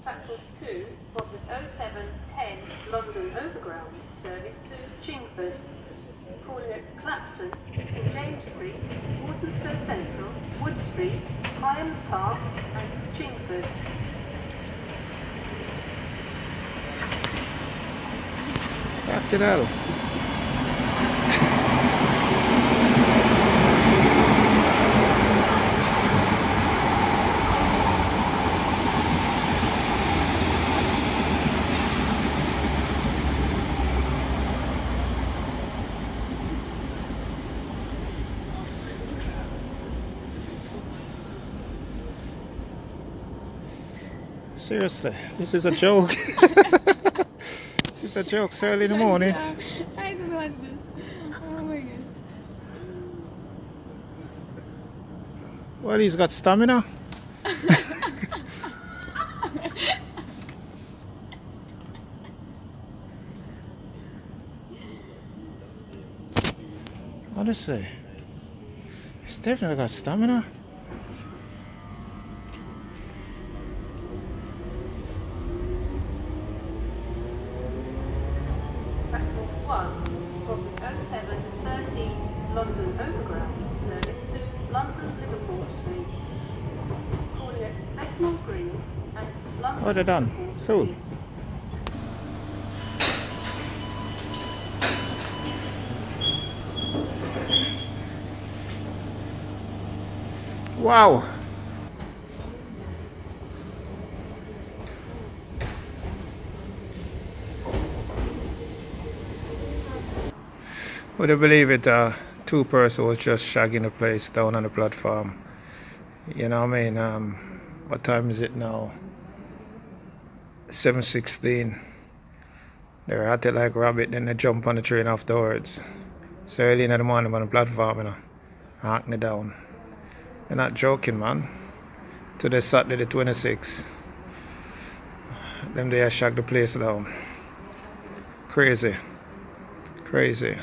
Platform 2 from the 0710 London Overground service to Chingford, calling at Clapton, St James Street, Walthamstow Central, Wood Street, Hyams Park and Chingford. Fucking hell. Seriously, this is a joke. This is a joke so early in the morning. I just want this. Oh my god. Well, he's got stamina. Honestly, he's definitely got stamina. Platform 1 from the 0713 London Overground service to London Liverpool Street, calling at Bethnal Green and London Oh, they're done. Liverpool Cool. Street. Wow. Would you believe it? Two persons was just shagging the place down on the platform. You know what I mean? What time is it now? 7:16. They were at it like rabbit, then they jump on the train afterwards. So early in the morning on the platform, you know, hacking it down. They're not joking, man. Today Saturday the 26th. Them they shag the place down. Crazy. Crazy.